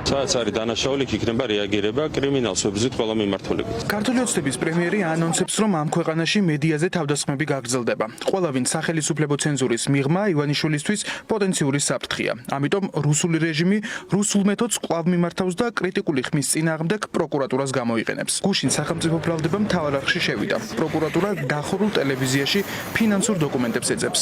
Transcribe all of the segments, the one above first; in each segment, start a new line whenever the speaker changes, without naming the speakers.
სადაც არის დანაშაული, იქნება რეაგირება კრიმინალს ვებზით ყველა მიმართულებით.
ქართული ოცნების პრემიერი ანონსებს, რომ ამ ქვეყანაში მედიაზე თავდასხმები გაგრძელდება. ყველა ვინ სახელისუფლებო ცენზურის მიღმა ივანიშვილისთვის პოტენციური საფრთხეა. ამიტომ რუსული რეჟიმი რუსულ მეთოდს კვლავ მიმართავს და კრიტიკული ხმის წინააღმდეგ პროკურატურას გამოიყენებს. გუშინ სახელმწიფო ბრალდება მთავარ არხში შევიდა. პროკურატურა დახურულ ტელევიზიაში ფინანსურ დოკუმენტებს ეძებს.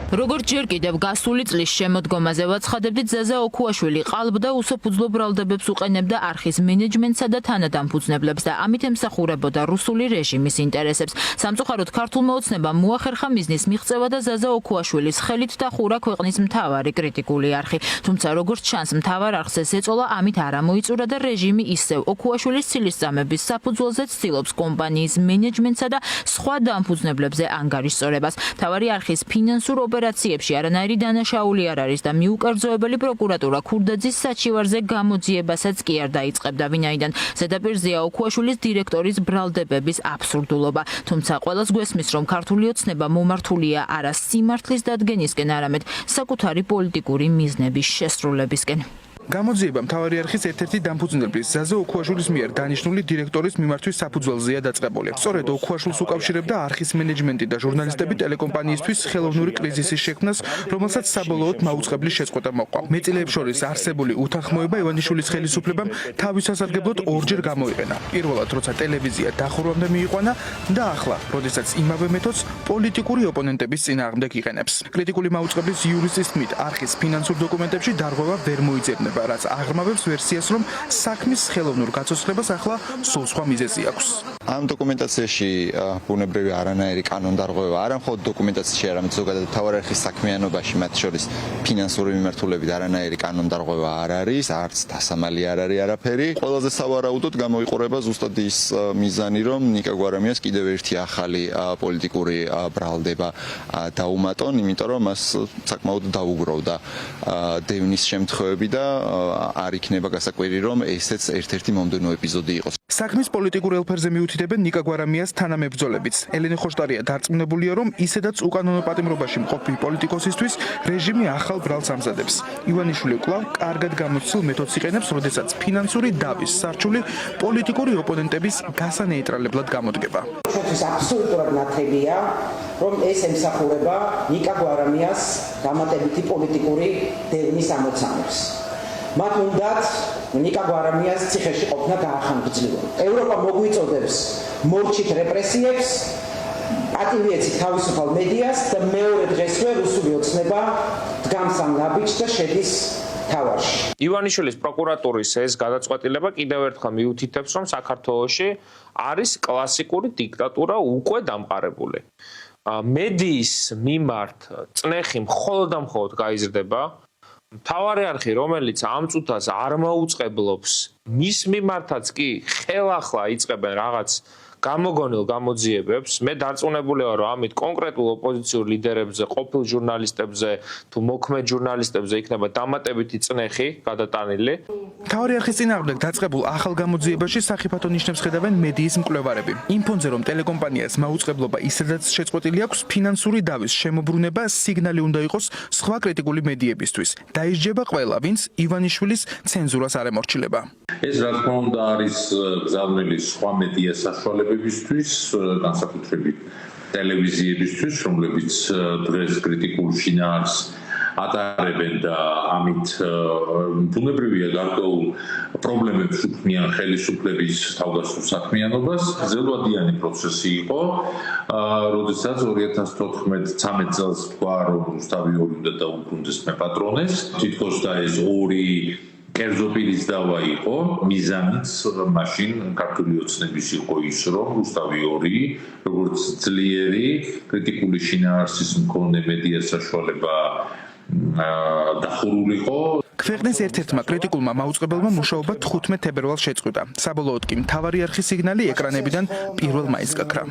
როგორც ჯერ კიდევ გასული წლის შემოდგომაზე ვაცხადებდით, ზაზა ოქუაშვილი ყალბდა უსაფუძვლო ბრალდებებს უყენებდა არხის მენეჯმენტსა და თანადამფუძნებლებს და ამით ემსახურებოდა რუსული რეჟიმის ინტერესებს. სამწუხაროდ ქართულმა ოცნებამ მოახერხა მიზნის მიღწევა და ზაზა ოქუაშვილის ხელით დახურა ქვეყნის მთავარი კრიტიკული არხი. თუმცა როგორც ჩანს, მთავარ არხს ეს ეწოლა ამით არ ამოიწურა და რეჟიმი ისევ ოქუაშვილის ცილისწამების საფუძველზე ცდილობს კომპანიის მენეჯმენტსა და სხვა დამფუძნებლებზე ანგარიშწორებას. მთავარი არხის ფინანსურ ოპერაციებში არანაირი დანაშაული არ არის და მიუკერძოებელი პროკურატურა ქურდაძის საჩივარზე გამოძიებასაც კი არ დაიწყებდა, ვინაიდან ზედაპირზეა ოქუაშვილის დირექტორის ბრალდებების აბსურდულობა. თუმცა ყველას გვესმის, რომ ქართული ოცნება მომართულია არა სიმართლის დადგენისკენ, არამედ საკუთარი პოლიტიკური მიზნების შესრულებისკენ.
გამოძიება მთავარი არხის ერთ-ერთი დამფუძნებლის ზაზა ოქუაშვილის მიერ დანიშნული დირექტორის მიმართვის საფუძველზეა დაწყებული. სწორედ ოქუაშვილს უკავშირებდა არხის მენეჯმენტი და ჟურნალისტები ტელეკომპანიისთვის ხელოვნური კრიზისის შექმნას, რომელსაც საბოლოოდ მაუწყებლის შეწყვეტა მოყვა. მეტწილეებს შორის არსებული უთანხმოება ივანიშვილის ხელისუფლებამ თავის სასარგებლოდ ორჯერ გამოიყენა. პირველად, როცა ტელევიზია დახურვამდე მიიყვანა და ახლა, როდესაც იმავე მეთოდს პოლიტიკური ოპონენტების წინააღმდეგ იყენებს. კრიტიკული მაუწყებლის იურისტის თქმით, არხის ფინანსურ დოკუმენტებში დარღვევა ვერ მოიძებნება, რაც აღრმავებს ვერსიას, რომ საქმის ხელოვნურ გაცოცხლებას ახლა სულ სხვა მიზეზი აქვს.
ამ დოკუმენტაციაში ბუნებრივი არანაირი კანონდარღვევა არა მხოლოდ დოკუმენტაციაში, არამედ ზოგადად მთავარ არხის საქმიანობაში, მათ შორის ფინანსური მიმართულებით არანაირი კანონდარღვევა არ არის, არც დასამალი არ არის არაფერი. ყველაზე სავარაუდოდ გამოიყურება ზუსტად ის მიზანი, რომ ნიკა გვარამიას კიდევ ერთი ახალი პოლიტიკური ბრალდება დაუმატონ, იმიტომ რომ მას საკმაოდ დაუგროვდა დევნის შემთხვევები და არ იქნება გასაკვირი, რომ ესეც ერთ-ერთი მომდევნო ეპიზოდი იყოს.
საქმის პოლიტიკურ ელფერზე მიუთითებენ ნიკა გვარამიას თანამებრძოლებიც. ელენე ხოშტარია დარწმუნებულია, რომ ისედაც უკანონო პატიმრობაში მყოფი პოლიტიკოსისთვის რეჟიმი ახალ ბრალს ამზადებს. ივანიშვილი კვლავ კარგად გამოცდილ მეთოდს იყენებს, როდესაც ფინანსური დავის სარჩული პოლიტიკური ოპონენტების გასანეიტრალებლად გამოდგება.
ჩვენთვის აბსოლუტურად ნათელია, რომ ეს ემსახურება ნიკა გვარამიას დამატებითი პოლიტიკური დევნის ამოცანებს. მათ უნდათ ნიკა გვარამიას ციხეში ყოფნა გაახანგრძლივა. ევროპა მოგვიწოდებს მორჩით რეპრესიებს, პატივიეცით თავისუფალ მედიას და მეორე დღესვე რუსული ოცნება დგამს ამ ნაბიჯს და შედის თავარში.
ივანიშვილის პროკურატურის ეს გადაწყვეტილება კიდევ ერთხელ მიუთითებს, რომ საქართველოში არის კლასიკური დიქტატურა უკვე დამყარებული. მედიის მიმართ წნეხი მხოლოდ და მხოლოდ გაიზრდება. მთავარი არხი, რომელიც ამ წუთას არ მოუწყებლობს, მის მიმართაც კი ხელახლა იწყებენ რაღაც გამოგონილ გამოძიებებს. მე დარწმუნებული ვარ, რომ ამით კონკრეტულ ოპოზიციურ ლიდერებზე, ყოფილ ჟურნალისტებზე თუ მოქმედ ჟურნალისტებზე იქნება დამატებითი წნეხი გადატანილი.
მთავარი არხის წინააღმდეგ დაწყებულ ახალ გამოძიებაში სახიფათო ნიშნებს ხედავენ მედიის მკვლევარები. იმ ფონზე, რომ ტელეკომპანიას მაუწყებლობა ისედაც შეწყვეტილი აქვს, ფინანსური დავის შემოbrunება სიგნალი უნდა იყოს სხვა კრიტიკული მედიებისთვის. დაისჯება ყველა, ვინც ივანიშვილის ცენზურას არ ემორჩილება.
ეს რა თქმა უნდა არის გზავნილი სხვა მედია საშუალებებისთვის, განსაკუთრებით ტელევიზიებისთვის, რომლებიც დღეს კრიტიკულ შინაარსს ატარებენ და ამით ბუნებრივია გარკვეულ პრობლემებს უქმნიან ხელისუფლების თავდასხმ საქმიანობას. გრძელვადიანი პროცესი იყო, როდესაც 2014-13 წელს თქვა, რომ რუსთავი ორი უნდა დაუბრუნდეს მეპატრონეს. თითქოს და ეს ორი კერძო პირის დავა იყო, მიზანიც მაშინ ქართული ოცნების იყო ის, რომ რუსთავი ორი, როგორც ძლიერი კრიტიკული შინაარსის მქონე მედია საშუალება დახურულიყო.
ქვეყნის ერთ-ერთმა კრიტიკულმა მაუწყებელმა მუშაობა 15 თებერვალს შეწყვიტა. საბოლოოდ კი მთავარი არხის სიგნალი ეკრანებიდან 1 მაისს გაქრა.